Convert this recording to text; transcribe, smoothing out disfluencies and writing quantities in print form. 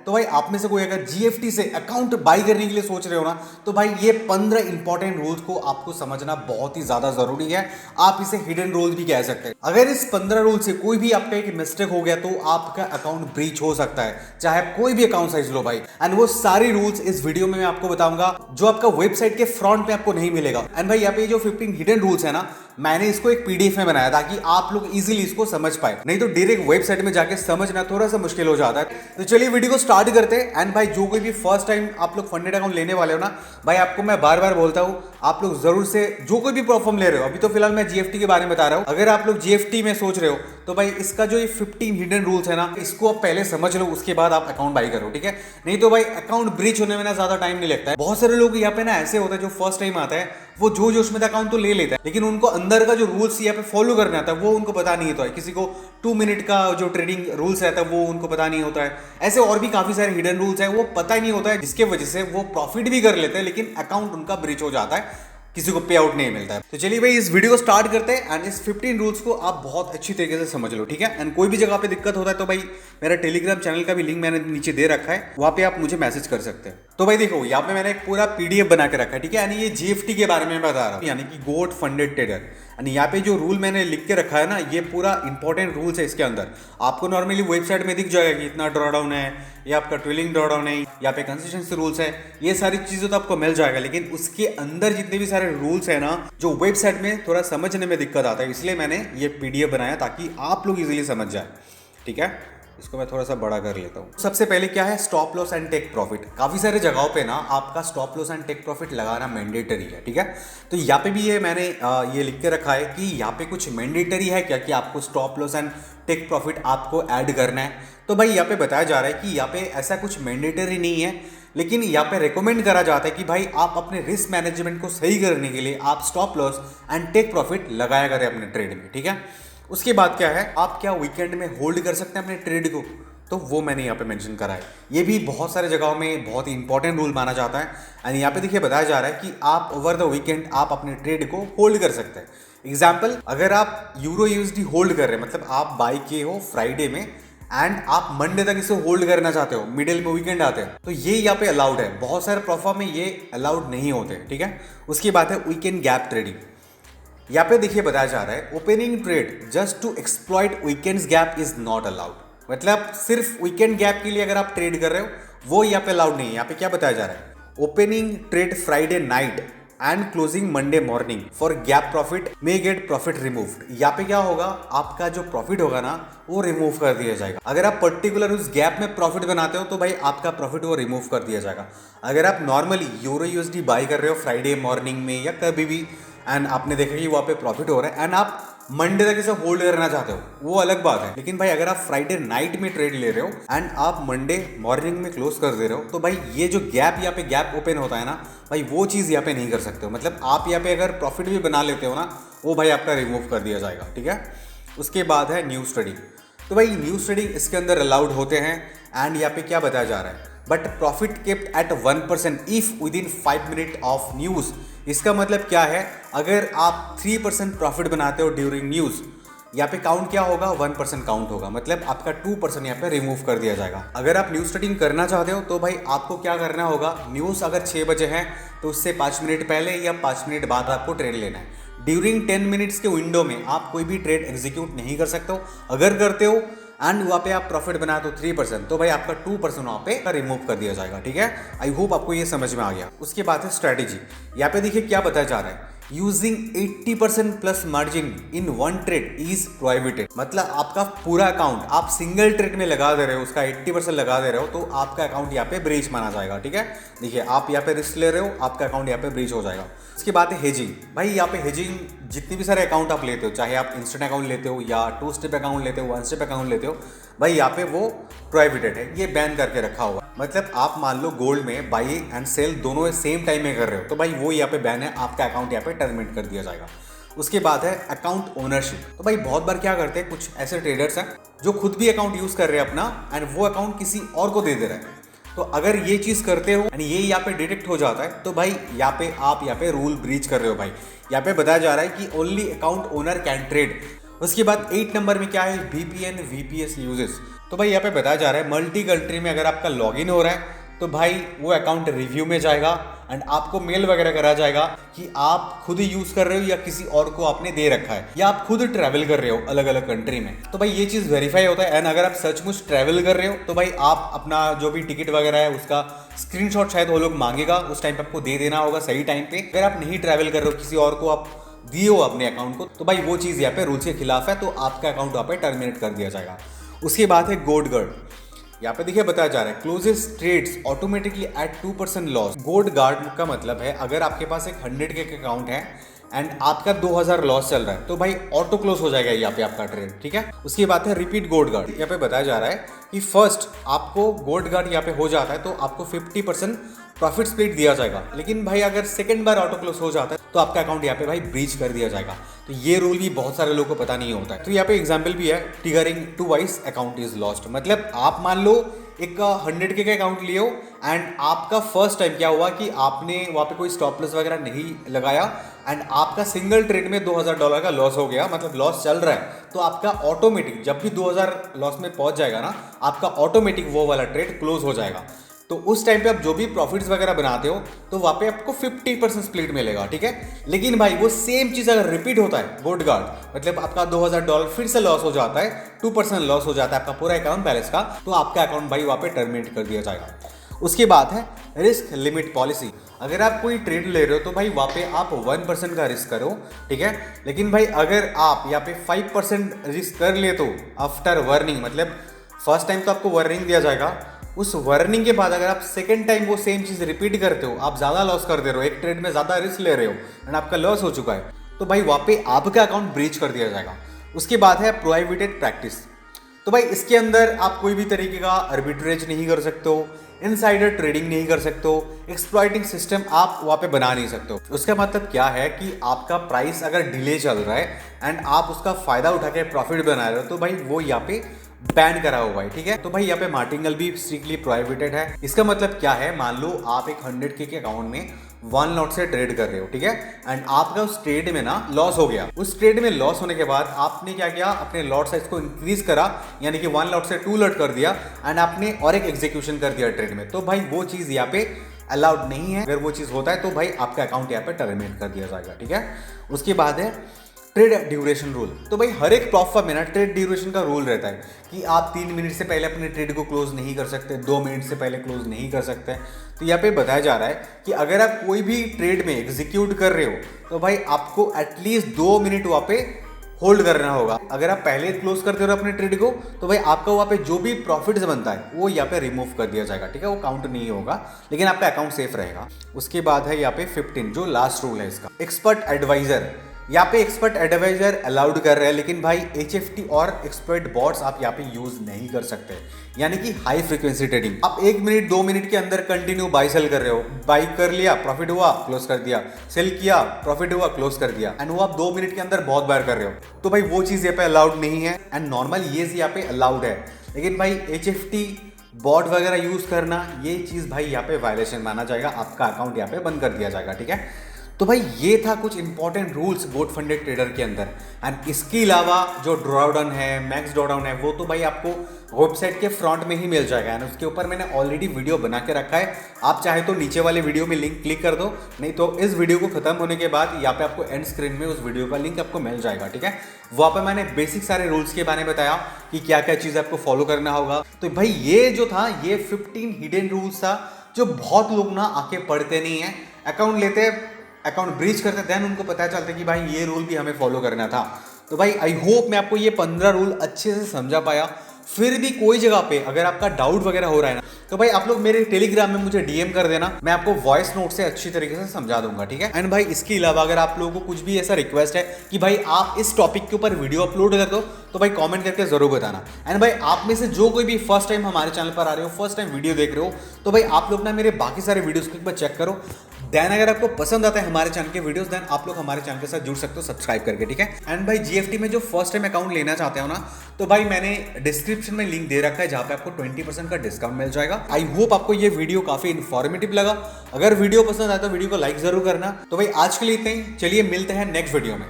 तो भाई आप में से कोई अगर जीएफटी से अकाउंट बाई करने के लिए सोच रहे हो ना, तो भाई ये 15 इंपॉर्टेंट रूल्स को आपको समझना बहुत ही ज्यादा जरूरी है। आप इसे हिडन रूल्स भी कह सकते हैं। अगर इस 15 रूल से कोई भी आपका एक मिस्टेक हो गया तो आपका अकाउंट ब्रीच हो सकता है, चाहे आप कोई भी अकाउंट साइज लो भाई। एंड वो सारी रूल्स इस वीडियो में मैं आपको बताऊंगा जो आपका वेबसाइट के फ्रंट पे आपको नहीं मिलेगा। एंड भाई यहाँ पे जो 15 हिडन रूल्स है ना, मैंने इसको एक पीडीएफ में बनाया ताकि आप लोग इजीली इसको समझ पाए, नहीं तो डायरेक्ट वेबसाइट में जाके समझना थोड़ा सा मुश्किल हो जाता है। तो चलिए वीडियो को स्टार्ट करते हैं। एंड भाई जो कोई भी फर्स्ट टाइम आप लोग फंडेड अकाउंट लेने वाले हो ना, भाई आपको मैं बार बार बोलता हूँ आप लोग जरूर से जो कोई भी प्लेटफॉर्म ले रहे हो, अभी तो फिलहाल मैं जीएफटी के बारे में बता रहा हूँ, अगर आप लोग जीएफटी में सोच रहे हो तो भाई इसका जो ये 15 हिडन रूल्स है ना, इसको आप पहले समझ लो, उसके बाद आप अकाउंट बाई करो, ठीक है। नहीं तो भाई अकाउंट ब्रीच होने में ना ज्यादा टाइम नहीं लगता है। बहुत सारे लोग यहाँ पे ना ऐसे होता है जो फर्स्ट टाइम आता है वो जो जोश में अकाउंट तो ले लेता है, लेकिन उनको अंदर का जो रूल्स यहाँ पे फॉलो करना आता है वो उनको पता नहीं होता है। किसी को 2 मिनट का जो ट्रेडिंग रूल्स रहता है वो उनको पता नहीं होता है। ऐसे और भी काफी सारे हिडन रूल्स हैं वो पता ही नहीं होता है, जिसके वजह से वो प्रॉफिट भी कर लेते हैं लेकिन अकाउंट उनका ब्रीच हो जाता है, किसी को पे आउट नहीं मिलता है। तो चलिए भाई इस वीडियो को स्टार्ट करते हैं। एंड इस 15 रूल्स को आप बहुत अच्छी तरीके से समझ लो, ठीक है। एंड कोई भी जगह पे दिक्कत होता है तो भाई मेरा टेलीग्राम चैनल का भी लिंक मैंने नीचे दे रखा है, वहां पे आप मुझे मैसेज कर सकते हैं। तो भाई देखो यहाँ पे मैंने एक पूरा पीडीएफ बना के रखा है, ठीक है। यानी ये जीएफटी के बारे में बता रहा हूँ, यानी कि गोट फंडेड ट्रेडर। एंड यहाँ पे जो रूल मैंने लिख के रखा है ना, ये पूरा इंपॉर्टेंट रूल्स है। इसके अंदर आपको नॉर्मली वेबसाइट में दिख जाएगा कि इतना ड्रॉडाउन है, या आपका ट्रेलिंग ड्रॉडाउन है, यहाँ पे कंसिस्टेंसी रूल्स है, ये सारी चीजें तो आपको मिल जाएगा। लेकिन उसके अंदर जितने भी सारे रूल्स है ना, जो वेबसाइट में थोड़ा समझने में दिक्कत आता है, इसलिए मैंने ये पीडीएफ बनाया ताकि आप लोग इजीली समझ जाए, ठीक है। इसको मैं थोड़ा सा बड़ा कर लेता हूँ। सबसे पहले क्या है, stop loss and take profit. काफी सारे जगहों पे ना आपका stop loss and take profit लगाना मैंडेटरी है, ठीक है। तो यहाँ पे भी ये मैंने ये लिख के रखा है कि यहाँ पे कुछ मैंडेटरी है क्या कि आपको stop loss and take profit आपको ऐड करना है। तो भाई यहाँ पे बताया जा रहा है कि यहाँ पे ऐसा कुछ मैंडेटरी नहीं है, लेकिन यहाँ पे रिकमेंड करा जाता है कि भाई आप अपने रिस्क मैनेजमेंट को सही करने के लिए आप stop loss and take profit लगाया करें अपने ट्रेड में, ठीक है। उसके बाद क्या है, आप क्या वीकेंड में होल्ड कर सकते हैं अपने ट्रेड को, तो वो मैंने यहाँ पे मेंशन करा है। ये भी बहुत सारे जगहों में बहुत ही इंपॉर्टेंट रूल माना जाता है। एंड यहाँ पे देखिए बताया जा रहा है कि आप ओवर द वीकेंड आप अपने ट्रेड को होल्ड कर सकते हैं। एग्जाम्पल, अगर आप यूरो यूएसडी होल्ड कर रहे हैं, मतलब आप बाई किए हो फ्राइडे में एंड आप मंडे तक इसे होल्ड करना चाहते हो, मिडिल में वीकेंड आते हैं, तो ये यहाँ पे अलाउड है। बहुत सारे प्लेटफॉर्म में ये अलाउड नहीं होते, ठीक है। उसकी बात है वीकेंड गैप ट्रेडिंग। यहाँ पे देखिए बताया जा रहा है, opening trade just to exploit weekends gap is not allowed. मतलब सिर्फ वीकेंड गैप के लिए अगर आप ट्रेड कर रहे हो वो यहाँ पे अलाउड नहीं है। यहाँ पे क्या बताया जा रहा है, opening trade Friday night and closing Monday morning for gap profit may gate profit removed. यहाँ पे क्या होगा, आपका जो प्रॉफिट होगा ना वो रिमूव कर दिया जाएगा। अगर आप पर्टिकुलर उस गैप में प्रॉफिट बनाते हो तो भाई आपका प्रॉफिट वो रिमूव कर दिया जाएगा। अगर आप नॉर्मली यूरो यूएसडी बाई कर रहे हो फ्राइडे मॉर्निंग में या कभी भी, एंड आपने देखा कि वहाँ पे प्रॉफिट हो रहा है एंड आप मंडे तक इसे होल्ड करना चाहते हो, वो अलग बात है। लेकिन भाई अगर आप फ्राइडे नाइट में ट्रेड ले रहे हो एंड आप मंडे मॉर्निंग में क्लोज कर दे रहे हो, तो भाई ये जो गैप यहाँ पे गैप ओपन होता है ना, भाई वो चीज़ यहाँ पे नहीं कर सकते हो। मतलब आप यहाँ पे अगर प्रॉफिट भी बना लेते हो ना, वो भाई आपका रिमूव कर दिया जाएगा, ठीक है। उसके बाद है न्यूज़ ट्रेडिंग। तो भाई न्यूज़ ट्रेडिंग इसके अंदर अलाउड होते हैं। एंड यहाँ पे क्या बताया जा रहा है, but profit kept at 1% if with in 5 minute of news. इसका मतलब क्या है, अगर आप 3% प्रॉफिट बनाते हो ड्यूरिंग न्यूज़, यहाँ पे काउंट क्या होगा, 1% काउंट होगा, मतलब आपका 2% यहाँ पे रिमूव कर दिया जाएगा। अगर आप न्यूज़ ट्रेडिंग करना चाहते हो तो भाई आपको क्या करना होगा, न्यूज़ अगर 6 बजे है तो उससे 5 मिनट पहले या 5 मिनट बाद आपको ट्रेड लेना है। ड्यूरिंग 10 मिनट्स के विंडो में आप कोई भी ट्रेड एग्जीक्यूट नहीं कर सकते हो। अगर करते हो एंड वहाँ पे आप प्रॉफिट बनाए तो 3%, तो भाई आपका 2% वहाँ पे रिमूव कर दिया जाएगा, ठीक है। आई होप आपको ये समझ में आ गया। उसके बाद है स्ट्रैटेजी। यहाँ पे देखिए क्या बताया जा रहा है, using 80% plus margin in one trade is prohibited. मतलब आपका पूरा अकाउंट आप सिंगल ट्रेड में लगा दे रहे हो, उसका 80% लगा दे रहे हो, तो आपका अकाउंट यहाँ पे ब्रीच माना जाएगा, ठीक है। देखिए आप यहाँ पे रिस्क ले रहे हो, आपका अकाउंट यहाँ पे ब्रीच हो जाएगा। उसके बाद है हेजिंग। भाई यहाँ पे हेजिंग जितने भी सारे अकाउंट आप लेते हो, चाहे आप इंस्टेंट अकाउंट लेते हो या 2 स्टेप अकाउंट लेते हो, 1 स्टेप अकाउंट लेते हो, भाई यहाँ पे वो प्रोहिबिटेड है, ये बैन करके रखा हुआ। मतलब आप मान लो गोल्ड में बाई एंड सेल दोनों सेम टाइम में कर रहे हो, तो भाई वो यहाँ पे बैन है, आपका अकाउंट यहाँ पे टर्मिनेट कर दिया जाएगा। उसके बाद है अकाउंट ओनरशिप। तो भाई बहुत बार क्या करते हैं, कुछ ऐसे ट्रेडर्स हैं जो खुद भी अकाउंट यूज कर रहे हैं अपना एंड वो अकाउंट किसी और को दे दे रहे हैं। तो अगर ये चीज करते हो एंड ये यहाँ पे डिटेक्ट हो जाता है, तो भाई यहाँ पे आप यहाँ पे रूल ब्रीच कर रहे हो। भाई यहाँ पे बताया जा रहा है कि only account owner can trade. उसके बाद 8 नंबर में क्या है, VPN VPS यूजेस। तो भाई यहाँ पे बताया जा रहा है मल्टी कंट्री में अगर आपका लॉगिन हो रहा है तो भाई वो अकाउंट रिव्यू में जाएगा एंड आपको मेल वगैरह करा जाएगा कि आप खुद यूज कर रहे हो या किसी और को आपने दे रखा है या आप खुद ट्रैवल कर रहे हो अलग अलग कंट्री में। तो भाई ये चीज वेरीफाई होता है एंड अगर आप सचमुच ट्रैवल कर रहे हो तो भाई आप अपना जो भी टिकट वगैरह है उसका स्क्रीनशॉट शायद वो लोग मांगेगा, उस टाइम पे आपको दे देना होगा सही टाइम पे। अगर आप नहीं ट्रैवल कर रहे हो, किसी और को आप दिए हो अपने अकाउंट को, तो भाई वो चीज यहाँ पे रूल्स के खिलाफ है, तो आपका अकाउंट वहाँ पे टर्मिनेट कर दिया जाएगा। उसके बाद है गोड गार्ड। यहाँ पे देखिए बताया जा रहा है closes trades automatically at 2% loss. गोड गार्ड का मतलब है अगर आपके पास एक 100K का अकाउंट है एंड आपका 2000 लॉस चल रहा है तो भाई ऑटो क्लोज हो जाएगा यहाँ पे आपका ट्रेड, ठीक है। उसकी बात है रिपीट गोड गार्ड। यहाँ पे बताया जा रहा है कि फर्स्ट आपको गोड गार्ड यहाँ पे हो जाता है तो आपको 50% प्रॉफिट स्प्लिट दिया जाएगा, लेकिन भाई अगर सेकंड बार ऑटो क्लोज हो जाता है तो आपका अकाउंट यहाँ पे भाई ब्रीच कर दिया जाएगा। तो ये रूल भी बहुत सारे लोगों को पता नहीं होता है। तो यहाँ पे एग्जांपल भी है, triggering twice account is lost. मतलब आप मान लो एक 100K का अकाउंट लिए हो एंड आपका फर्स्ट टाइम क्या हुआ कि आपने वहाँ पे कोई स्टॉप लॉस वगैरह नहीं लगाया एंड आपका सिंगल ट्रेड में $2000 का लॉस हो गया, मतलब लॉस चल रहा है, तो आपका ऑटोमेटिक जब भी 2000 लॉस में पहुंच जाएगा ना, आपका ऑटोमेटिक वो वाला ट्रेड क्लोज हो जाएगा। तो उस टाइम पे आप जो भी प्रॉफिट्स वगैरह बनाते हो तो वहाँ पे आपको 50% स्प्लिट मिलेगा, ठीक है। लेकिन भाई वो सेम चीज़ अगर रिपीट होता है गोड गार्ड, मतलब आपका $2000 फिर से लॉस हो जाता है, 2% लॉस हो जाता है आपका पूरा अकाउंट बैलेंस का, तो आपका अकाउंट भाई वहाँ पे टर्मिनेट कर दिया जाएगा। उसके बाद है रिस्क लिमिट पॉलिसी। अगर आप कोई ट्रेड ले रहे हो तो भाई वहाँ पे आप 1% का रिस्क करो, ठीक है। लेकिन भाई अगर आप यहाँ पे 5% रिस्क कर ले तो आफ्टर वार्निंग, मतलब फर्स्ट टाइम तो आपको वार्निंग दिया जाएगा, उस वार्निंग के बाद अगर आप सेकंड टाइम वो सेम चीज़ रिपीट करते हो, आप ज़्यादा लॉस कर दे रहे हो, एक ट्रेड में ज़्यादा रिस्क ले रहे हो एंड आपका लॉस हो चुका है, तो भाई वहाँ पे आपका अकाउंट ब्रीच कर दिया जाएगा। उसके बाद है प्रोहिबिटेड प्रैक्टिस। तो भाई इसके अंदर आप कोई भी तरीके का आर्बिट्रेज नहीं कर सकते हो, इनसाइडर ट्रेडिंग नहीं कर सकते हो, एक्सप्लॉइटिंग सिस्टम आप वहाँ पे बना नहीं सकते हो। उसका मतलब क्या है कि आपका प्राइस अगर डिले चल रहा है एंड आप उसका फायदा उठा के प्रॉफिट बना रहे हो तो भाई वो यहाँ पे बैन करा हुआ है, ठीक है। तो भाई यहाँ पे मार्टिंगल भी स्ट्रिक्टली प्रोहिबिटेड है। इसका मतलब क्या है, मान लो आप एक 100K के अकाउंट में 1 लॉट से ट्रेड कर रहे हो, ठीक है, एंड आपका उस ट्रेड में ना लॉस हो गया। उस ट्रेड में लॉस होने के बाद आपने क्या किया, अपने लॉट साइज को इंक्रीज करा, यानी कि 1 लॉट से 2 लॉट कर दिया एंड आपने और एक एग्जीक्यूशन कर दिया ट्रेड में, तो भाई वो चीज़ यहाँ पे अलाउड नहीं है। अगर वो चीज़ होता है तो भाई आपका अकाउंट यहाँ पे टर्मिनेट कर दिया जाएगा, ठीक है। उसके बाद है ट्रेड ड्यूरेशन रूल। तो भाई हर एक प्लेटफॉर्म में ना ट्रेड ड्यूरेशन का रूल रहता है कि आप 3 मिनट से पहले अपने ट्रेड को क्लोज नहीं कर सकते, 2 मिनट से पहले क्लोज नहीं कर सकते। तो यहाँ पे बताया जा रहा है कि अगर आप कोई भी ट्रेड में एग्जीक्यूट कर रहे हो तो भाई आपको एटलीस्ट 2 मिनट वहाँ पे होल्ड करना होगा। अगर आप पहले क्लोज करते हो अपने ट्रेड को तो भाई आपका वहाँ पे जो भी प्रॉफिट्स बनता है वो यहाँ पे रिमूव कर दिया जाएगा, ठीक है, वो काउंट नहीं होगा, लेकिन आपका अकाउंट सेफ रहेगा। उसके बाद है यहाँ पे 15 जो लास्ट रूल है इसका, एक्सपर्ट एडवाइजर। यहाँ पे एक्सपर्ट एडवाइजर अलाउड कर रहे हैं, लेकिन भाई HFT और एक्सपर्ट बॉट्स आप यहाँ पे यूज नहीं कर सकते, यानी कि हाई फ्रीक्वेंसी ट्रेडिंग। आप 1 मिनट 2 मिनट के अंदर कंटिन्यू बाई सेल कर रहे हो, बाई कर लिया प्रॉफिट हुआ क्लोज कर दिया, सेल किया प्रॉफिट हुआ क्लोज कर दिया, एंड वो आप 2 मिनट के अंदर बहुत बार कर रहे हो, तो भाई वो चीज़ यहाँ पे अलाउड नहीं है। एंड नॉर्मल ये यहाँ पे अलाउड है, लेकिन भाई HFT बॉट वगैरह यूज करना ये चीज़ भाई यहाँ पे वायलेशन माना जाएगा, आपका अकाउंट यहाँ पे बंद कर दिया जाएगा, ठीक है। तो भाई ये था कुछ इंपॉर्टेंट रूल्स गोट फंडेड ट्रेडर के अंदर। एंड इसके अलावा जो ड्रॉडाउन है, मैक्स ड्रॉडाउन है, वो तो भाई आपको वेबसाइट के फ्रंट में ही मिल जाएगा एंड उसके ऊपर मैंने ऑलरेडी वीडियो बना के रखा है। आप चाहे तो नीचे वाले वीडियो में लिंक क्लिक कर दो, नहीं तो इस वीडियो को खत्म होने के बाद यहाँ पे आपको एंड स्क्रीन में उस वीडियो का लिंक आपको मिल जाएगा, ठीक है। वहाँ पे मैंने बेसिक सारे रूल्स के बारे में बताया कि क्या क्या चीज़ आपको फॉलो करना होगा। तो भाई ये जो था ये 15 हिडन रूल्स था जो बहुत लोग ना आके पढ़ते नहीं है, अकाउंट लेते अकाउंट ब्रीच करते, देन उनको पता चलता है कि भाई ये रूल भी हमें फॉलो करना था। तो भाई आई होप मैं आपको ये 15 रूल अच्छे से समझा पाया। फिर भी कोई जगह पे अगर आपका डाउट वगैरह हो रहा है ना तो भाई आप लोग मेरे टेलीग्राम में मुझे DM कर देना, मैं आपको वॉइस नोट से अच्छी तरीके से समझा दूंगा, ठीक है। एंड भाई इसके अलावा अगर आप लोगों को कुछ भी ऐसा रिक्वेस्ट है कि भाई आप इस टॉपिक के ऊपर वीडियो अपलोड कर दो तो भाई कमेंट करके जरूर बताना। एंड भाई आप में से जो कोई भी फर्स्ट टाइम हमारे चैनल पर आ रहे हो, फर्स्ट टाइम वीडियो देख रहे हो, तो भाई आप लोग ना मेरे बाकी सारे वीडियोस को एक बार चेक करो। देन अगर आपको पसंद आता है हमारे चैनल के वीडियोस, देन आप लोग हमारे चैनल के साथ जुड़ सकते हो सब्सक्राइब करके, ठीक है। एंड भाई GFT में जो फर्स्ट टाइम अकाउंट लेना चाहते हो ना तो भाई मैंने डिस्क्रिप्शन में लिंक दे रखा है जहाँ पे आपको 20% का डिस्काउंट मिल जाएगा। आई होप आपको ये वीडियो काफी इन्फॉर्मेटिव लगा। अगर वीडियो पसंद आया तो वीडियो को लाइक जरूर करना। तो भाई आज के लिए इतना ही, चलिए मिलते हैं नेक्स्ट वीडियो में।